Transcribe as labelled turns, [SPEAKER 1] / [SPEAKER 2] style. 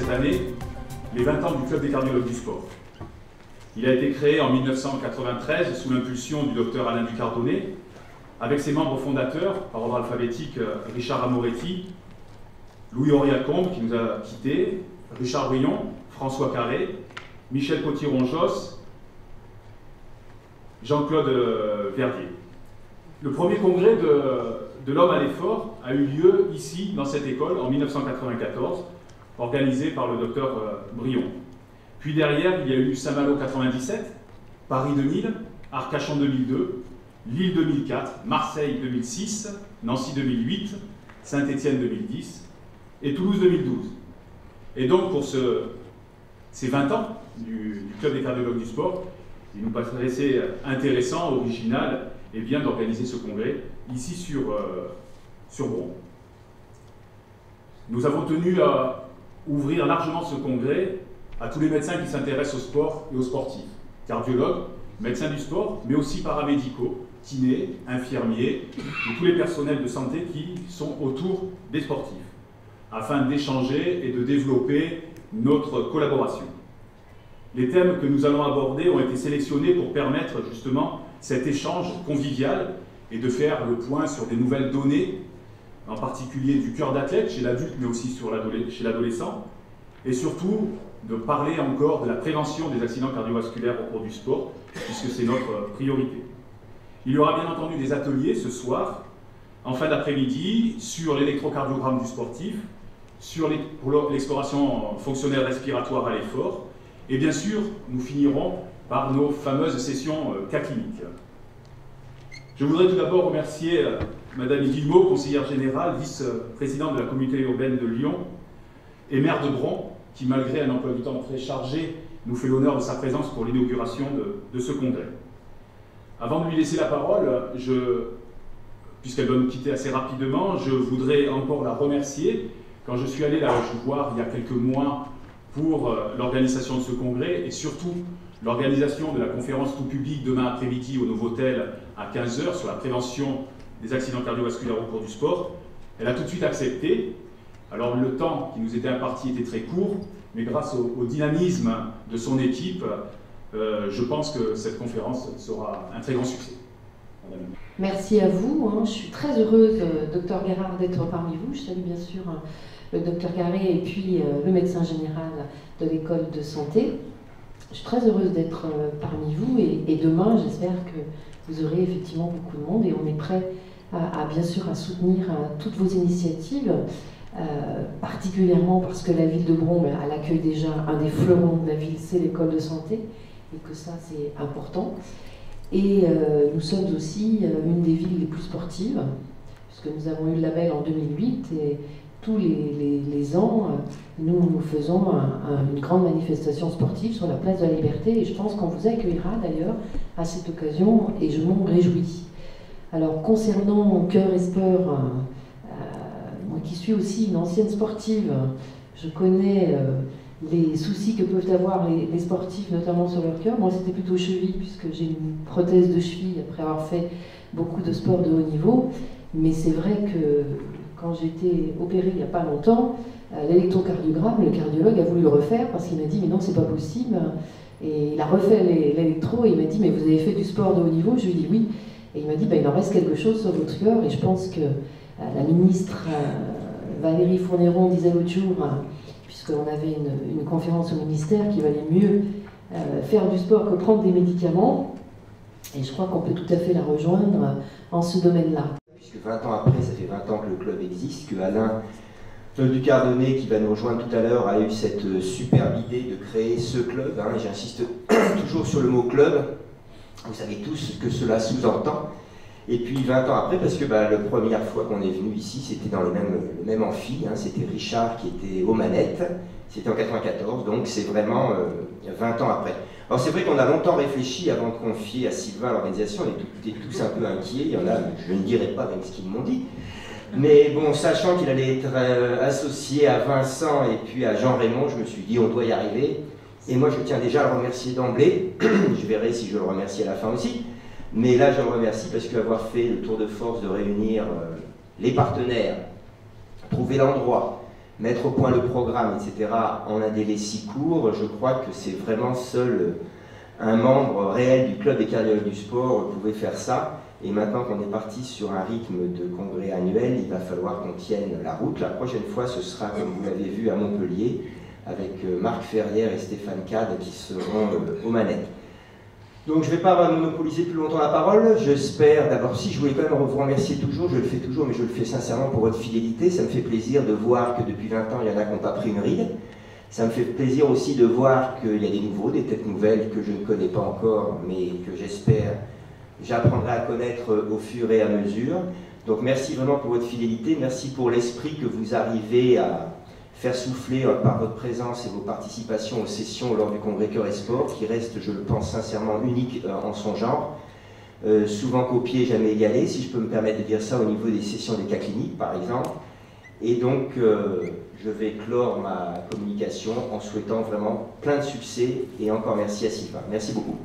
[SPEAKER 1] cette année les 20 ans du Club des cardiologues du sport. Il a été créé en 1993 sous l'impulsion du docteur Alain Ducardonnet, avec ses membres fondateurs, par ordre alphabétique, Richard Amoretti, Louis-Auriat Combe, qui nous a quittés, Richard Brion, François Carré, Michel Potiron-Josse, Jean-Claude Verdier. Le premier congrès de l'homme à l'effort a eu lieu ici, dans cette école, en 1994, organisé par le docteur Brion. Puis derrière, il y a eu Saint-Malo 97, Paris 2000, Arcachon 2002, Lille 2004, Marseille 2006, Nancy 2008, Saint-Étienne 2010 et Toulouse 2012. Et donc pour ces 20 ans du Club des cardiologues du sport, il nous paraissait intéressant, original et bien d'organiser ce congrès ici sur Bron. Nous avons tenu à ouvrir largement ce congrès à tous les médecins qui s'intéressent au sport et aux sportifs, cardiologues, médecins du sport, mais aussi paramédicaux, kinés, infirmiers, et tous les personnels de santé qui sont autour des sportifs, afin d'échanger et de développer notre collaboration. Les thèmes que nous allons aborder ont été sélectionnés pour permettre justement cet échange convivial et de faire le point sur des nouvelles données, en particulier du cœur d'athlète chez l'adulte, mais aussi chez l'adolescent, et surtout de parler encore de la prévention des accidents cardiovasculaires au cours du sport, puisque c'est notre priorité. Il y aura bien entendu des ateliers ce soir, en fin d'après-midi, sur l'électrocardiogramme du sportif, pour l'exploration fonctionnelle respiratoire à l'effort, et bien sûr, nous finirons par nos fameuses sessions cas cliniques. Je voudrais tout d'abord remercier Madame Guillemot, conseillère générale, vice-présidente de la communauté urbaine de Lyon et maire de Bron, qui, malgré un emploi du temps très chargé, nous fait l'honneur de sa présence pour l'inauguration de ce congrès. Avant de lui laisser la parole, puisqu'elle doit nous quitter assez rapidement, je voudrais encore la remercier. Quand je suis allé la voir il y a quelques mois pour l'organisation de ce congrès et surtout l'organisation de la conférence tout public demain après-midi au Novotel à 15 h sur la prévention des accidents cardiovasculaires au cours du sport, elle a tout de suite accepté. Alors le temps qui nous était imparti était très court, mais grâce au dynamisme de son équipe, je pense que cette conférence sera un très grand succès.
[SPEAKER 2] Merci à vous. Je suis très heureuse, Dr Guérard, d'être parmi vous. Je salue bien sûr le Dr Carré et puis le médecin général de l'école de santé. Je suis très heureuse d'être parmi vous et demain, j'espère que vous aurez effectivement beaucoup de monde et on est prêt bien sûr à soutenir toutes vos initiatives, particulièrement parce que la ville de Bron, elle accueille déjà un des fleurons de la ville, c'est l'école de santé, et que ça c'est important. Et nous sommes aussi une des villes les plus sportives, puisque nous avons eu le label en 2008 et tous les ans, nous faisons une grande manifestation sportive sur la place de la Liberté et je pense qu'on vous accueillera d'ailleurs à cette occasion et je m'en réjouis. Alors concernant Cœur et Sport, moi qui suis aussi une ancienne sportive, je connais les soucis que peuvent avoir les sportifs, notamment sur leur cœur. Moi c'était plutôt cheville puisque j'ai une prothèse de cheville après avoir fait beaucoup de sport de haut niveau, mais c'est vrai que quand j'ai été opérée il n'y a pas longtemps, l'électrocardiogramme, le cardiologue a voulu le refaire parce qu'il m'a dit mais non c'est pas possible, et il a refait l'électro et il m'a dit mais vous avez fait du sport de haut niveau? Je lui ai dit oui, et il m'a dit il en reste quelque chose sur votre cœur, et je pense que la ministre Valérie Fourniron disait l'autre jour, puisqu'on avait une conférence au ministère, qu'il valait mieux faire du sport que prendre des médicaments, et je crois qu'on peut tout à fait la rejoindre en ce domaine-là.
[SPEAKER 3] Puisque 20 ans après, ça fait 20 ans que le club existe, que Alain Ducardonnet, qui va nous rejoindre tout à l'heure, a eu cette superbe idée de créer ce club, et j'insiste toujours sur le mot club, vous savez tous ce que cela sous-entend. Et puis 20 ans après, parce que la première fois qu'on est venu ici, c'était dans le même amphi, c'était Richard qui était aux manettes, c'était en 94, donc c'est vraiment 20 ans après. Alors c'est vrai qu'on a longtemps réfléchi avant de confier à Sylvain l'organisation, on était tous un peu inquiets, il y en a, je ne dirai pas même ce qu'ils m'ont dit, mais bon, sachant qu'il allait être associé à Vincent et puis à Jean-Raymond, je me suis dit on doit y arriver, et moi je tiens déjà à le remercier d'emblée, je verrai si je le remercie à la fin aussi, mais là je le remercie parce qu'avoir fait le tour de force de réunir les partenaires, trouver l'endroit, mettre au point le programme, etc., en un délai si court, je crois que c'est vraiment seul un membre réel du club des cardiologues du sport pouvait faire ça. Et maintenant qu'on est parti sur un rythme de congrès annuel, il va falloir qu'on tienne la route. La prochaine fois, ce sera, comme vous l'avez vu, à Montpellier, avec Marc Ferrière et Stéphane Cade qui seront aux manettes. Donc je ne vais pas monopoliser plus longtemps la parole. J'espère, d'abord, si je voulais quand même vous remercier toujours, je le fais toujours, mais je le fais sincèrement pour votre fidélité. Ça me fait plaisir de voir que depuis 20 ans, il y en a qui n'ont pas pris une ride. Ça me fait plaisir aussi de voir qu'il y a des nouveaux, des têtes nouvelles que je ne connais pas encore, mais que j'espère j'apprendrai à connaître au fur et à mesure. Donc merci vraiment pour votre fidélité, merci pour l'esprit que vous arrivez à faire souffler par votre présence et vos participations aux sessions lors du Congrès Cœur et Sport, qui reste, je le pense sincèrement, unique en son genre. Souvent copié, jamais égalé, si je peux me permettre de dire ça, au niveau des sessions des cas cliniques, par exemple. Et donc, je vais clore ma communication en souhaitant vraiment plein de succès et encore merci à Sylvain. Merci beaucoup.